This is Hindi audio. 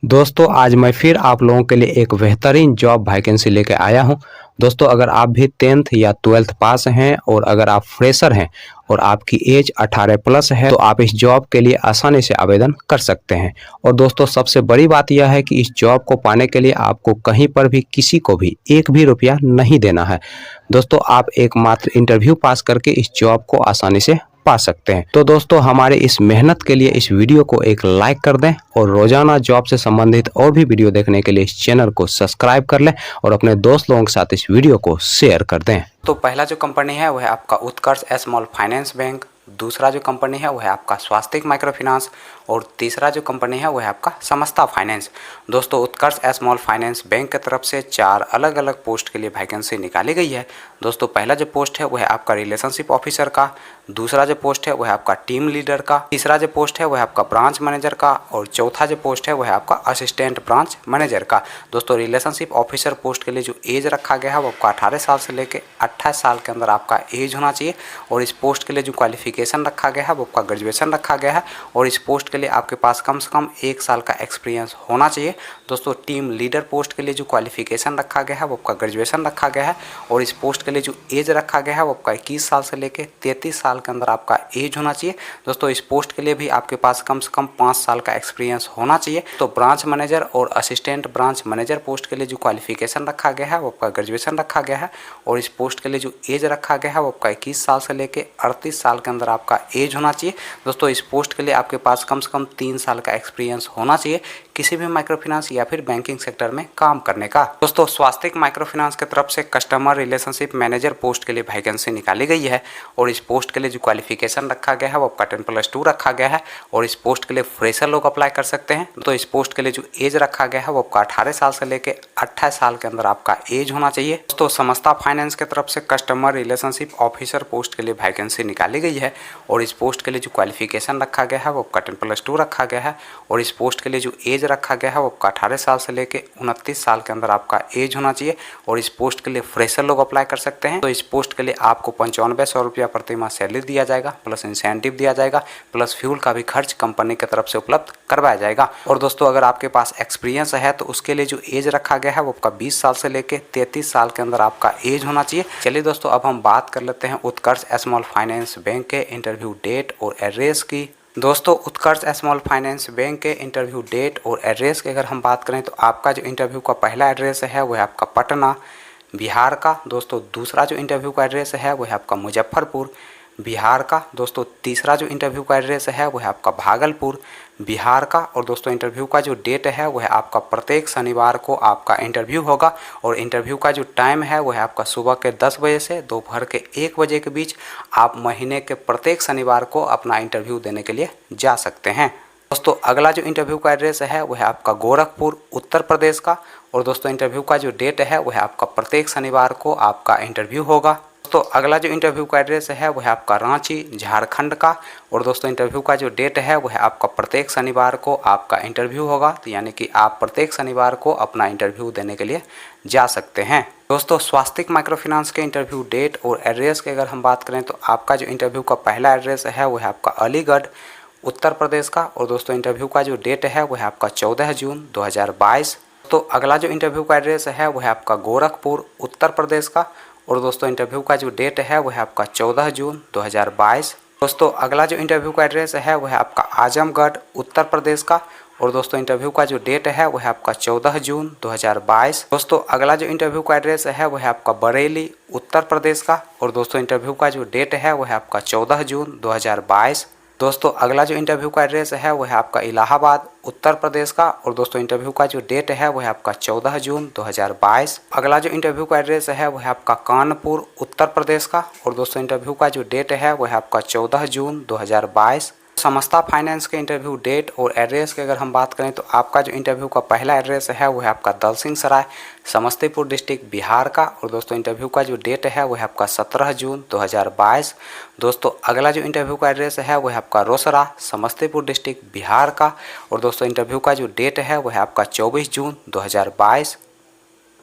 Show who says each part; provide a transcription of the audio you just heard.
Speaker 1: दोस्तों आज मैं फिर आप लोगों के लिए एक बेहतरीन जॉब वैकेंसी लेके आया हूं। दोस्तों अगर आप भी 10th या 12th पास हैं और अगर आप फ्रेशर हैं और आपकी एज 18 प्लस है तो आप इस जॉब के लिए आसानी से आवेदन कर सकते हैं। और दोस्तों सबसे बड़ी बात यह है कि इस जॉब को पाने के लिए आपको कहीं पर भी किसी को भी एक भी रुपया नहीं देना है। दोस्तों आप एकमात्र इंटरव्यू पास करके इस जॉब को आसानी से पा सकते हैं। तो दोस्तों हमारे इस मेहनत के लिए इस वीडियो को एक लाइक कर दें और रोजाना जॉब से संबंधित और भी वीडियो देखने के लिए इस चैनल को सब्सक्राइब कर लें और अपने दोस्त लोगों के साथ इस वीडियो को शेयर कर दें। तो पहला जो कंपनी है वह आपका उत्कर्ष स्मॉल फाइनेंस बैंक, दूसरा जो कंपनी है वह आपका स्वास्तिक माइक्रो फाइनेंस और तीसरा जो कंपनी है वह आपका समस्ता फाइनेंस। दोस्तों उत्कर्ष स्मॉल फाइनेंस बैंक की तरफ से 4 अलग अलग पोस्ट के लिए वैकेंसी निकाली गई है। दोस्तों पहला जो पोस्ट है वह आपका रिलेशनशिप ऑफिसर का, दूसरा जो पोस्ट है वह आपका टीम लीडर का, तीसरा जो पोस्ट है वह आपका ब्रांच मैनेजर का और चौथा जो पोस्ट है वह आपका असिस्टेंट ब्रांच मैनेजर का। दोस्तों रिलेशनशिप ऑफिसर पोस्ट के लिए जो एज रखा गया है वो आपका 18 साल से लेकर 28 साल के अंदर आपका एज होना चाहिए और इस पोस्ट के लिए जो क्वालिफिकेशन रखा गया है वो आपका ग्रेजुएशन रखा गया है और इस पोस्ट के लिए आपके पास कम से कम 1 साल का एक्सपीरियंस होना चाहिए। दोस्तों टीम लीडर पोस्ट के लिए जो क्वालिफिकेशन रखा गया है वो आपका ग्रेजुएशन रखा गया है और इस पोस्ट के लिए जो एज रखा गया है वो आपका 21 साल से लेकर 33 साल के अंदर आपका एज होना चाहिए। दोस्तों इस पोस्ट के लिए भी आपके पास कम से कम 5 साल का एक्सपीरियंस होना चाहिए। तो ब्रांच मैनेजर और असिस्टेंट ब्रांच मैनेजर पोस्ट के लिए जो क्वालिफिकेशन रखा गया है वो आपका ग्रेजुएशन रखा गया है और इस पोस्ट के लिए जो एज रखा गया है वो आपका 21 साल से लेकर 38 साल के अंदर आपका एज होना चाहिए। दोस्तों इस पोस्ट के लिए आपके पास कम से कम 3 साल का एक्सपीरियंस होना चाहिए किसी भी माइक्रो फाइनेंस या फिर बैंकिंग सेक्टर में काम करने का। दोस्तों स्वास्तिक माइक्रो फाइनेंस की तरफ से कस्टमर रिलेशनशिप मैनेजर पोस्ट के लिए वैकेंसी निकाली गई है और इस पोस्ट के लिए जो क्वालिफिकेशन रखा गया है वो आपका 10+2 रखा गया है और इस पोस्ट के लिए फ्रेशर लोग अप्लाई कर सकते हैं। तो इस पोस्ट के लिए जो एज रखा गया है वो आपका 18 साल से लेकर 28 साल के अंदर आपका एज होना चाहिए। दोस्तों समस्ता फाइनेंस की तरफ से कस्टमर रिलेशनशिप ऑफिसर पोस्ट के लिए वैकेंसी निकाली गई है और इस पोस्ट के लिए जो क्वालिफिकेशन रखा गया है वो आपका 10+2 रखा गया है और इस पोस्ट के लिए जो एज रखा गया है वो आपका 18 साल से लेकर 29 साल के अंदर आपका एज होना चाहिए और इस पोस्ट के लिए फ्रेशर लोग अप्लाई कर सकते हैं। तो इस पोस्ट के लिए आपको 9500 रुपया प्रति माह सैलरी दिया जाएगा, प्लस इंसेंटिव दिया जाएगा, प्लस फ्यूल का भी खर्च कंपनी की तरफ से उपलब्ध करवाया जाएगा। और दोस्तों अगर आपके पास एक्सपीरियंस है तो उसके लिए जो एज रखा गया है वो आपका 20 साल से लेकर 33 साल के अंदर आपका एज होना चाहिए। चलिए दोस्तों अब हम बात कर लेते हैं उत्कर्ष स्मॉल फाइनेंस बैंक के इंटरव्यू डेट और एड्रेस की। दोस्तों उत्कर्ष स्मॉल फाइनेंस बैंक के इंटरव्यू डेट और एड्रेस की अगर हम बात करें तो आपका जो इंटरव्यू का पहला एड्रेस है वह आपका पटना बिहार का। दोस्तों दूसरा जो इंटरव्यू का एड्रेस है वह आपका मुजफ्फरपुर बिहार का। दोस्तों तीसरा जो इंटरव्यू का एड्रेस है वह आपका भागलपुर बिहार का। और दोस्तों इंटरव्यू का जो डेट है वह आपका प्रत्येक शनिवार को आपका इंटरव्यू होगा और इंटरव्यू का जो टाइम है वह आपका सुबह के 10 बजे से दोपहर के 1 बजे के बीच आप महीने के प्रत्येक शनिवार को अपना इंटरव्यू देने के लिए जा सकते हैं। दोस्तों अगला जो इंटरव्यू का एड्रेस है वह आपका गोरखपुर उत्तर प्रदेश का और दोस्तों इंटरव्यू का जो डेट है वह आपका प्रत्येक शनिवार को आपका इंटरव्यू होगा। दोस्तों अगला जो इंटरव्यू का एड्रेस है वह आपका रांची झारखंड का और दोस्तों इंटरव्यू का जो डेट है वह आपका प्रत्येक शनिवार को आपका इंटरव्यू होगा। तो यानी कि आप प्रत्येक शनिवार को अपना इंटरव्यू देने के लिए जा सकते हैं। दोस्तों स्वास्तिक माइक्रो फाइनेंस के इंटरव्यू डेट और एड्रेस की अगर हम बात करें तो आपका जो इंटरव्यू का पहला एड्रेस है वह आपका अलीगढ़ उत्तर प्रदेश का और दोस्तों इंटरव्यू का जो डेट है वह आपका 14 जून 2022। तो अगला जो इंटरव्यू का एड्रेस है वह आपका गोरखपुर उत्तर प्रदेश का और दोस्तों इंटरव्यू का जो डेट है वह आपका 14 जून 2022। दोस्तों अगला जो इंटरव्यू का एड्रेस है वह आपका आजमगढ़ उत्तर प्रदेश का और दोस्तों इंटरव्यू का जो डेट है वह आपका 14 जून 2022। दोस्तों अगला जो इंटरव्यू का एड्रेस है वह आपका बरेली उत्तर प्रदेश का और दोस्तों इंटरव्यू का जो डेट है वह आपका 14 जून 2022। दोस्तों अगला जो इंटरव्यू का एड्रेस है वह आपका इलाहाबाद उत्तर प्रदेश का और दोस्तों इंटरव्यू का जो डेट है वह आपका 14 जून 2022। अगला जो इंटरव्यू का एड्रेस है वह आपका कानपुर उत्तर प्रदेश का और दोस्तों इंटरव्यू का जो डेट है वह आपका 14 जून 2022। समस्ता फाइनेंस के इंटरव्यू डेट और एड्रेस की अगर हम बात करें तो आपका जो इंटरव्यू का पहला एड्रेस है वह आपका दलसिंह सराय समस्तीपुर डिस्ट्रिक्ट बिहार का और दोस्तों इंटरव्यू का जो डेट है वह आपका 17 जून 2022। दोस्तों अगला जो इंटरव्यू का एड्रेस है वह आपका रोसड़ा समस्तीपुर डिस्ट्रिक्ट बिहार का और दोस्तों इंटरव्यू का जो डेट है वह आपका 24 जून 2022।